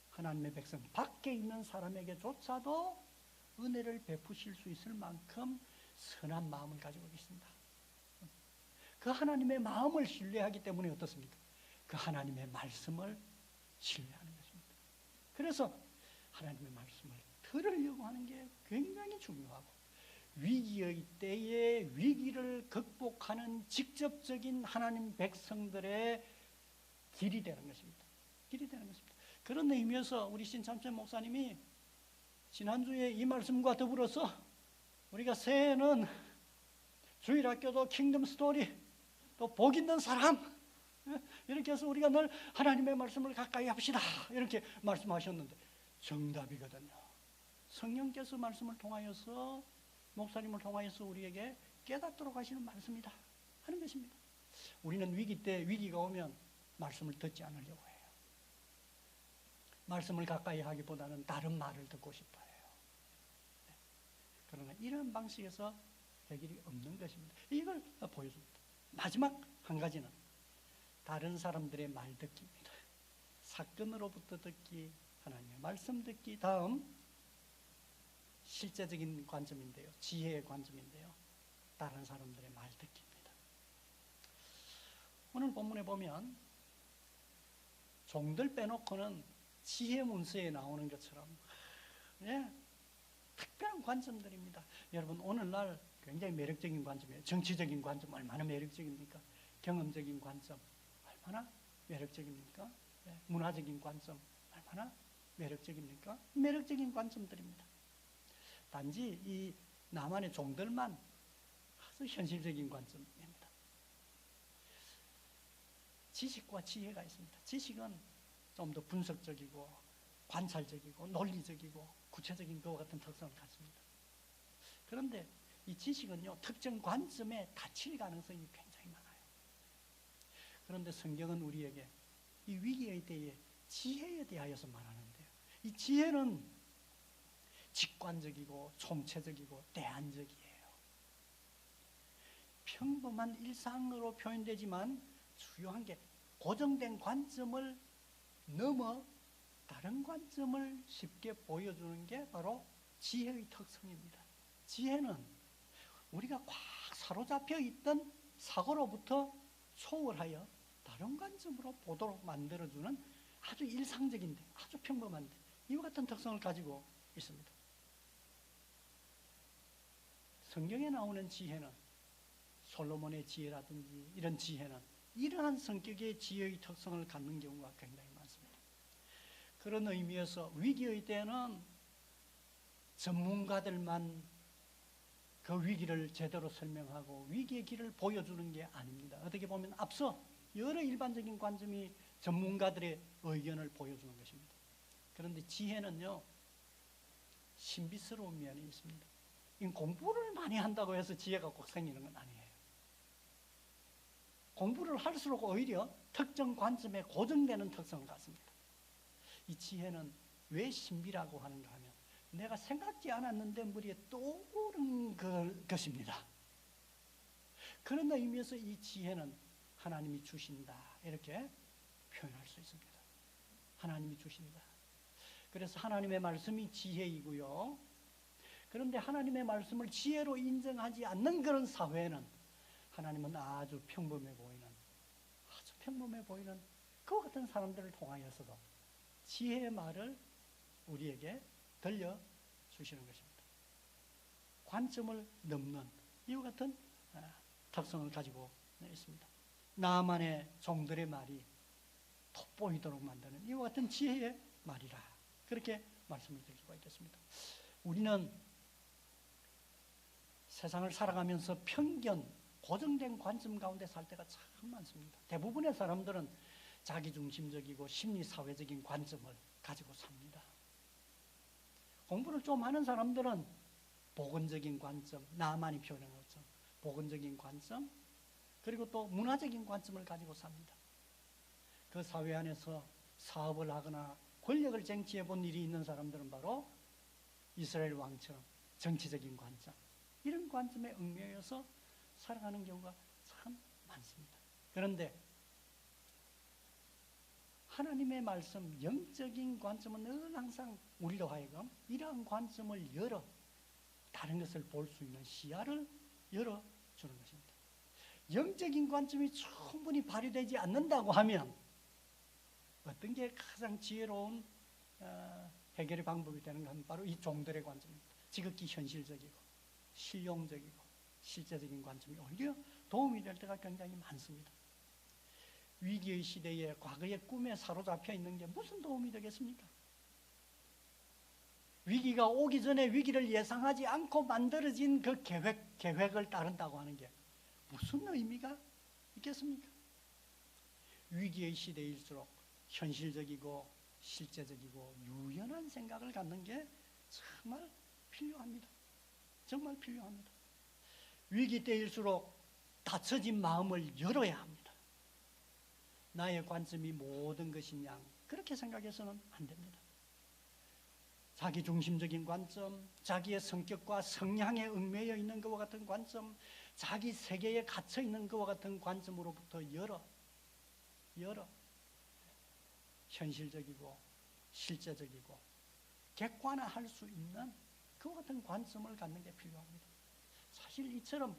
하나님의 백성 밖에 있는 사람에게조차도 은혜를 베푸실 수 있을 만큼 선한 마음을 가지고 계신다. 그 하나님의 마음을 신뢰하기 때문에 어떻습니까? 그 하나님의 말씀을 신뢰하는 것입니다. 그래서 하나님의 말씀을 들으려고 하는 게 굉장히 중요하고 위기의 때에 위기를 극복하는 직접적인 하나님 백성들의 길이 되는 것입니다. 길이 되는 것입니다. 그런 의미에서 우리 신참천 목사님이 지난주에 이 말씀과 더불어서 우리가 새해에는 주일학교도 킹덤 스토리 또 복 있는 사람 이렇게 해서 우리가 늘 하나님의 말씀을 가까이 합시다 이렇게 말씀하셨는데 정답이거든요. 성령께서 말씀을 통하여서 목사님을 통하여서 우리에게 깨닫도록 하시는 말씀이다 하는 것입니다. 우리는 위기 때 위기가 오면 말씀을 듣지 않으려고 해요. 말씀을 가까이 하기보다는 다른 말을 듣고 싶어요. 네. 그러나 이런 방식에서 해결이 없는 것입니다. 이걸 보여줍니다. 마지막 한 가지는 다른 사람들의 말 듣기입니다. 사건으로부터 듣기, 하나님의 말씀 듣기, 다음 실제적인 관점인데요. 지혜의 관점인데요. 다른 사람들의 말 듣기입니다. 오늘 본문에 보면 종들 빼놓고는 지혜 문서에 나오는 것처럼 특별한 관점들입니다. 여러분 오늘날 굉장히 매력적인 관점이에요. 정치적인 관점 얼마나 매력적입니까? 경험적인 관점 얼마나 매력적입니까? 문화적인 관점 얼마나 매력적입니까? 매력적인 관점들입니다. 단지 이 남한의 종들만 아주 현실적인 관점입니다. 지식과 지혜가 있습니다. 지식은 좀 더 분석적이고 관찰적이고 논리적이고 구체적인 것과 같은 특성을 갖습니다. 그런데 이 지식은요, 특정 관점에 닫힐 가능성이 굉장히 많아요. 그런데 성경은 우리에게 이 위기의 때에 지혜에 대하여서 말하는데요. 이 지혜는 직관적이고 총체적이고 대안적이에요. 평범한 일상으로 표현되지만 중요한 게 고정된 관점을 넘어 다른 관점을 쉽게 보여주는 게 바로 지혜의 특성입니다. 지혜는 우리가 꽉 사로잡혀 있던 사고로부터 초월하여 다른 관점으로 보도록 만들어주는 아주 일상적인데, 아주 평범한데 이와 같은 특성을 가지고 있습니다. 성경에 나오는 지혜는, 솔로몬의 지혜라든지 이런 지혜는 이러한 성격의 지혜의 특성을 갖는 경우가 굉장히 많습니다. 그런 의미에서 위기의 때는 전문가들만 그 위기를 제대로 설명하고 위기의 길을 보여주는 게 아닙니다. 어떻게 보면 앞서 여러 일반적인 관점이 전문가들의 의견을 보여주는 것입니다. 그런데 지혜는요, 신비스러운 면이 있습니다. 공부를 많이 한다고 해서 지혜가 꼭 생기는 건 아니에요. 공부를 할수록 오히려 특정 관점에 고정되는 특성을 갖습니다. 이 지혜는 왜 신비라고 하는가 하면 내가 생각지 않았는데 머리에 떠오른 것입니다. 그런 의미에서 이 지혜는 하나님이 주신다, 이렇게 표현할 수 있습니다. 하나님이 주신다. 그래서 하나님의 말씀이 지혜이고요. 그런데 하나님의 말씀을 지혜로 인정하지 않는 그런 사회는 하나님은 아주 평범해 보이는 그와 같은 사람들을 통하여서도 지혜의 말을 우리에게 들려주시는 것입니다. 관점을 넘는 이와 같은 특성을 가지고 있습니다. 나만의 종들의 말이 돋보이도록 만드는 이와 같은 지혜의 말이라, 그렇게 말씀을 드릴 수가 있겠습니다. 우리는 세상을 살아가면서 편견, 고정된 관점 가운데 살 때가 참 많습니다. 대부분의 사람들은 자기중심적이고 심리사회적인 관점을 가지고 삽니다. 공부를 좀 하는 사람들은 복원적인 관점, 나만이 표현한 것처럼 복원적인 관점, 그리고 또 문화적인 관점을 가지고 삽니다. 그 사회 안에서 사업을 하거나 권력을 쟁취해 본 일이 있는 사람들은 바로 이스라엘 왕처럼 정치적인 관점, 이런 관점에 얽매여서 살아가는 경우가 참 많습니다. 그런데 하나님의 말씀, 영적인 관점은 늘 항상 우리로 하여금 이러한 관점을 열어 다른 것을 볼 수 있는 시야를 열어주는 것입니다. 영적인 관점이 충분히 발휘되지 않는다고 하면 어떤 게 가장 지혜로운 해결의 방법이 되는가 하면 바로 이 종들의 관점입니다. 지극히 현실적이고 실용적이고 실제적인 관점이 오히려 도움이 될 때가 굉장히 많습니다. 위기의 시대에 과거의 꿈에 사로잡혀 있는 게 무슨 도움이 되겠습니까? 위기가 오기 전에 위기를 예상하지 않고 만들어진 그 계획을 따른다고 하는 게 무슨 의미가 있겠습니까? 위기의 시대일수록 현실적이고 실제적이고 유연한 생각을 갖는 게 정말 필요합니다. 정말 필요합니다. 위기 때일수록 닫혀진 마음을 열어야 합니다. 나의 관점이 모든 것이냐, 그렇게 생각해서는 안 됩니다. 자기중심적인 관점, 자기의 성격과 성향에 얽매여 있는 것과 같은 관점, 자기 세계에 갇혀 있는 것과 같은 관점으로부터 열어 현실적이고 실제적이고 객관화할 수 있는 그와 같은 관점을 갖는 게 필요합니다. 사실 이처럼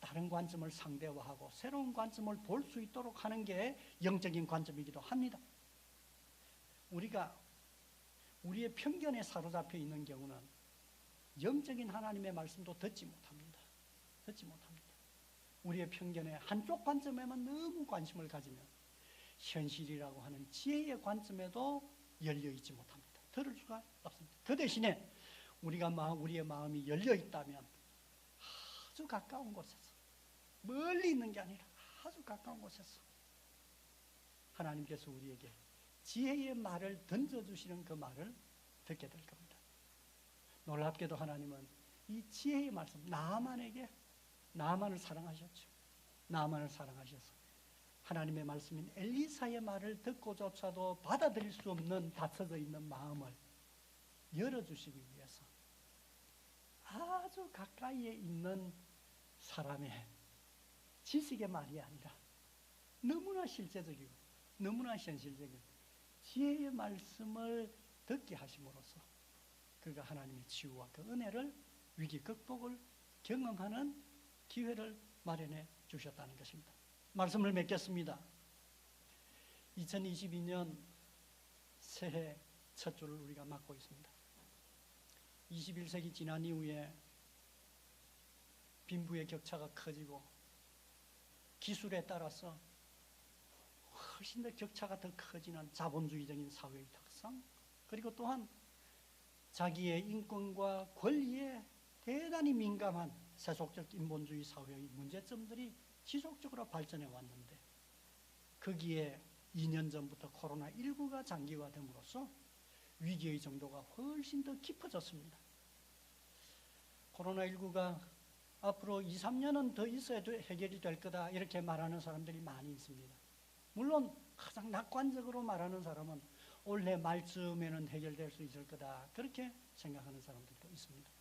다른 관점을 상대화하고 새로운 관점을 볼 수 있도록 하는 게 영적인 관점이기도 합니다. 우리가 우리의 편견에 사로잡혀 있는 경우는 영적인 하나님의 말씀도 듣지 못합니다. 우리의 편견의 한쪽 관점에만 너무 관심을 가지면 현실이라고 하는 지혜의 관점에도 열려있지 못합니다. 들을 수가 없습니다. 그 대신에 우리의 마음이 열려있다면 아주 가까운 곳에서, 멀리 있는 게 아니라 아주 가까운 곳에서 하나님께서 우리에게 지혜의 말을 던져주시는 그 말을 듣게 될 겁니다. 놀랍게도 하나님은 이 지혜의 말씀, 나아만을 사랑하셨죠. 나아만을 사랑하셔서 하나님의 말씀인 엘리사의 말을 듣고조차도 받아들일 수 없는 닫혀져 있는 마음을 열어주시기 위해서 아주 가까이에 있는 사람의 지식의 말이 아니라 너무나 실제적이고 너무나 현실적인 지혜의 말씀을 듣게 하심으로써 그가 하나님의 치유와 그 은혜를, 위기 극복을 경험하는 기회를 마련해 주셨다는 것입니다. 말씀을 맺겠습니다. 2022년 새해 첫 주를 우리가 맞고 있습니다. 21세기 지난 이후에 빈부의 격차가 커지고 기술에 따라서 훨씬 더 격차가 더 커지는 자본주의적인 사회의 특성, 그리고 또한 자기의 인권과 권리에 대단히 민감한 세속적 인본주의 사회의 문제점들이 지속적으로 발전해 왔는데, 거기에 2년 전부터 코로나19가 장기화됨으로써 위기의 정도가 훨씬 더 깊어졌습니다. 코로나19가 앞으로 2, 3년은 더 있어야 해결이 될 거다, 이렇게 말하는 사람들이 많이 있습니다. 물론 가장 낙관적으로 말하는 사람은 올해 말쯤에는 해결될 수 있을 거다, 그렇게 생각하는 사람들도 있습니다.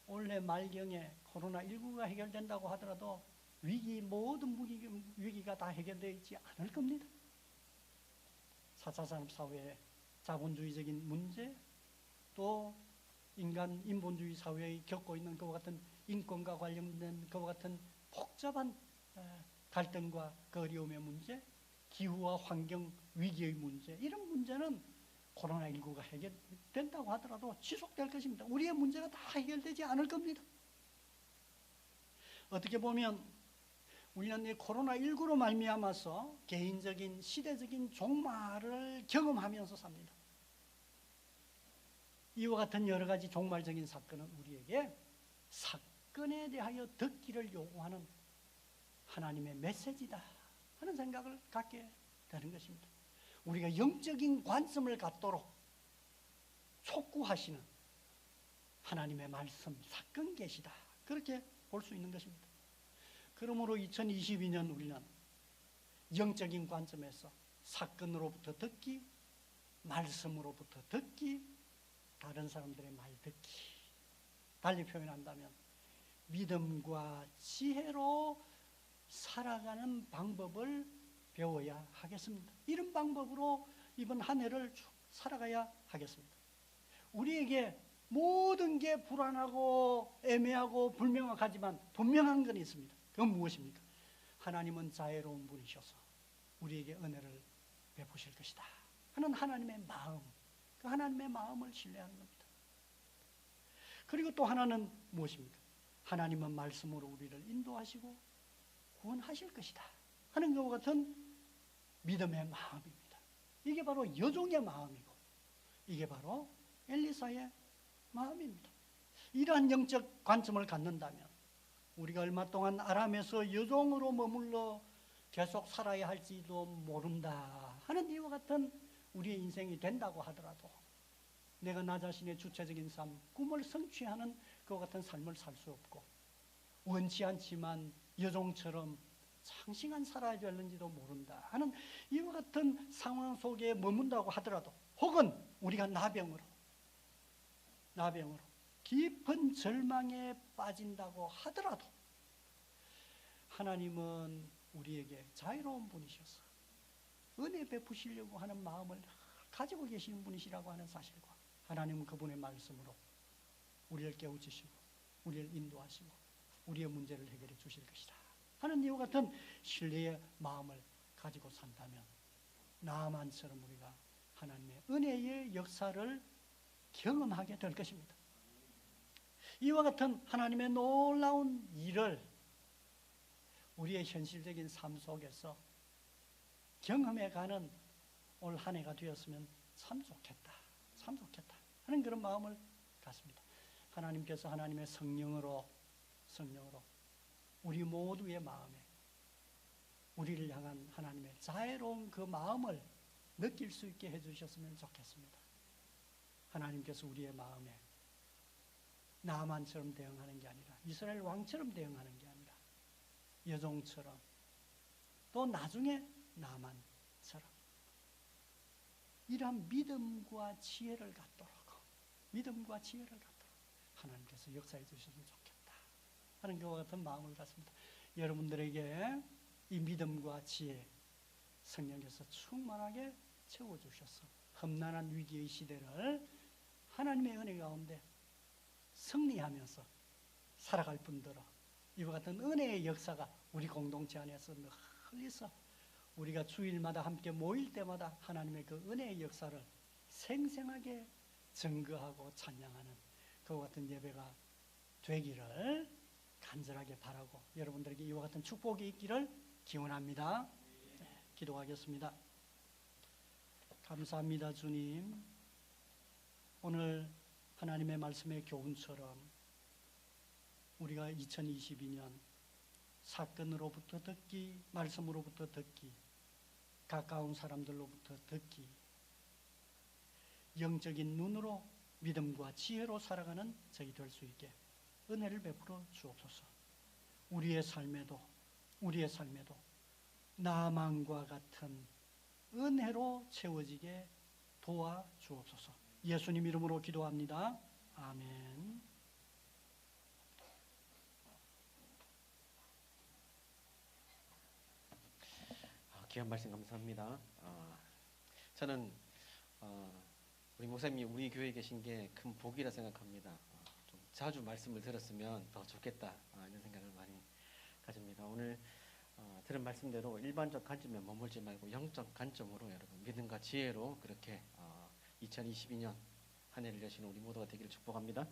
올해 말경에 코로나19가 해결된다고 하더라도 모든 위기가 다 해결되어 있지 않을 겁니다. 4차 산업사회의 자본주의적인 문제, 또 인본주의 사회에 겪고 있는 그와 같은 인권과 관련된 그와 같은 복잡한 갈등과 그 어려움의 문제, 기후와 환경 위기의 문제, 이런 문제는 코로나19가 해결된다고 하더라도 지속될 것입니다. 우리의 문제가 다 해결되지 않을 겁니다. 어떻게 보면 우리는 이 코로나19로 말미암아서 개인적인 시대적인 종말을 경험하면서 삽니다. 이와 같은 여러 가지 종말적인 사건은 우리에게 사건에 대하여 듣기를 요구하는 하나님의 메시지다 하는 생각을 갖게 되는 것입니다. 우리가 영적인 관점을 갖도록 촉구하시는 하나님의 말씀, 사건 계시다, 그렇게 볼 수 있는 것입니다. 그러므로 2022년 우리는 영적인 관점에서 사건으로부터 듣기, 말씀으로부터 듣기, 다른 사람들의 말 듣기, 달리 표현한다면 믿음과 지혜로 살아가는 방법을 배워야 하겠습니다. 이런 방법으로 이번 한 해를 쭉 살아가야 하겠습니다. 우리에게 모든 게 불안하고 애매하고 불명확하지만 분명한 건 있습니다. 그건 무엇입니까? 하나님은 자애로운 분이셔서 우리에게 은혜를 베푸실 것이다 하는 하나님의 마음, 그 하나님의 마음을 신뢰하는 겁니다. 그리고 또 하나는 무엇입니까? 하나님은 말씀으로 우리를 인도하시고 구원하실 것이다 하는 것과 같은 믿음의 마음입니다. 이게 바로 여종의 마음이고, 이게 바로 엘리사의 마음입니다. 이러한 영적 관점을 갖는다면 우리가 얼마 동안 아람에서 여종으로 머물러 계속 살아야 할지도 모른다 하는 이와 같은 우리의 인생이 된다고 하더라도 내가 나 자신의 주체적인 삶, 꿈을 성취하는 그와 같은 삶을 살 수 없고, 원치 않지만 여종처럼 장시간 살아야 되는지도 모른다 하는 이와 같은 상황 속에 머문다고 하더라도, 혹은 우리가 나병으로 깊은 절망에 빠진다고 하더라도 하나님은 우리에게 자유로운 분이셔서 은혜 베푸시려고 하는 마음을 가지고 계시는 분이시라고 하는 사실과, 하나님은 그분의 말씀으로 우리를 깨우치시고 우리를 인도하시고 우리의 문제를 해결해 주실 것이다 하는 이와 같은 신뢰의 마음을 가지고 산다면 나아만처럼 우리가 하나님의 은혜의 역사를 경험하게 될 것입니다. 이와 같은 하나님의 놀라운 일을 우리의 현실적인 삶 속에서 경험해가는 올 한 해가 되었으면 참 좋겠다 하는 그런 마음을 갖습니다. 하나님께서 하나님의 성령으로 우리 모두의 마음에 우리를 향한 하나님의 자애로운 그 마음을 느낄 수 있게 해주셨으면 좋겠습니다. 하나님께서 우리의 마음에 나만처럼 대응하는 게 아니라 이스라엘 왕처럼 대응하는 게 아니라 여종처럼, 또 나중에 나만처럼 이러한 믿음과 지혜를 갖도록 하나님께서 역사해 주셨으면 좋겠다 하는 것과 같은 마음을 갖습니다. 여러분들에게 이 믿음과 지혜 성령께서 충만하게 채워주셔서 험난한 위기의 시대를 하나님의 은혜 가운데 승리하면서 살아갈 뿐더러 이와 같은 은혜의 역사가 우리 공동체 안에서 널리 있어 우리가 주일마다 함께 모일 때마다 하나님의 그 은혜의 역사를 생생하게 증거하고 찬양하는 그와 같은 예배가 되기를 간절하게 바라고 여러분들에게 이와 같은 축복이 있기를 기원합니다. 네, 기도하겠습니다. 감사합니다. 주님, 오늘 하나님의 말씀의 교훈처럼 우리가 2022년 사건으로부터 듣기, 말씀으로부터 듣기, 가까운 사람들로부터 듣기, 영적인 눈으로 믿음과 지혜로 살아가는 저희 될 수 있게 은혜를 베풀어 주옵소서. 우리의 삶에도 나만과 같은 은혜로 채워지게 도와 주옵소서. 예수님 이름으로 기도합니다. 아멘. 귀한 말씀 감사합니다. 저는 우리 목사님이 우리 교회에 계신 게 큰 복이라 생각합니다. 좀 자주 말씀을 들었으면 더 좋겠다 이런 생각을 많이 가집니다. 오늘 들은 말씀대로 일반적 관점에 머물지 말고 영적 관점으로 여러분 믿음과 지혜로 그렇게 2022년 한 해를 여시는 우리 모두가 되기를 축복합니다.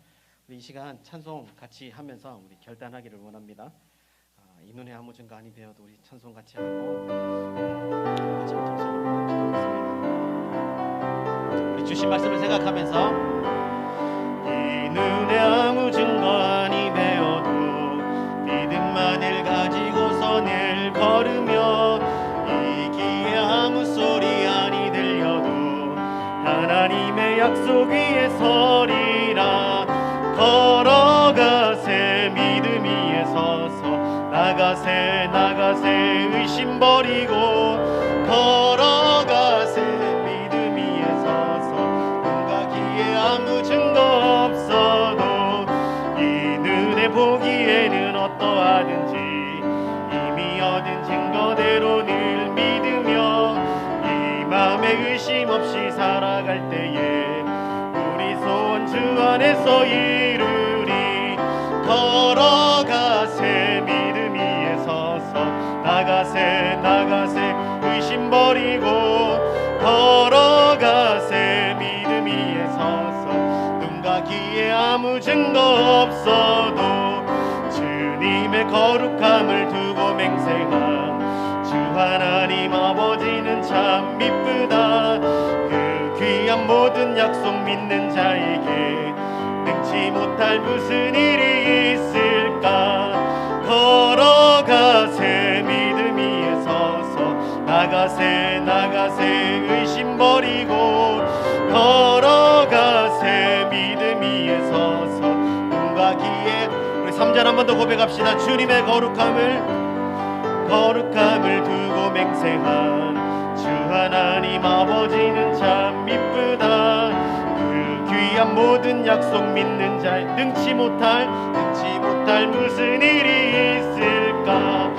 우리 이 시간 찬송 같이 하면서 우리 결단하기를 원합니다. 이 눈에 아무 증거 아니 되어도 우리 찬송 같이 하고 마지막 찬송을 하겠습니다. 우리 주신 말씀을 생각하면서 이 눈에 아무 증거 아니 되어도 믿음만을 가지고서 늘 걸으며 이 귀에 아무 소리 아니 들려도 하나님의 약속 위에 서리라. 걸어가세 믿음 위에 서서 나가세 의심 버리고 걸어가세 믿음 위에 서서 눈과 귀에 아무 증거 없어도 이 눈에 보기에는 어떠하든지 이미 얻은 증거대로 늘 믿으며 이 맘에 의심 없이 살아갈 때에 우리 소원 주 안에서 이루리. 걸어가세 믿음 위에 서서 나가세 의심 버리고 걸어가세 믿음 위에 서서 눈과 귀에 아무 증거 없어도 주님의 거룩함을 두고 맹세한 주 하나님 아버지는 참 미쁘다. 그 귀한 모든 약속 믿는 자에게 능치 못할 무슨 일이 있을까. 걸어가세 믿음 위에 서서 나가세 의심 버리고 걸어가세 믿음 위에 서서 눈과 귀에 우리 3절 한 번 더 고백합시다. 주님의 거룩함을 두고 맹세한 주 하나님 아버지는 참 미쁘다. 그 귀한 모든 약속 믿는 자 능치 못할 무슨 일이 있을까.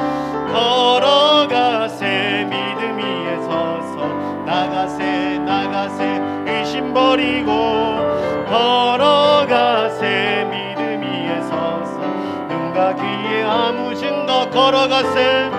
걸어가세 믿음 위에 서서 나가세 의심 버리고 걸어가세 믿음 위에 서서 눈과 귀에 아무 증거 걸어가세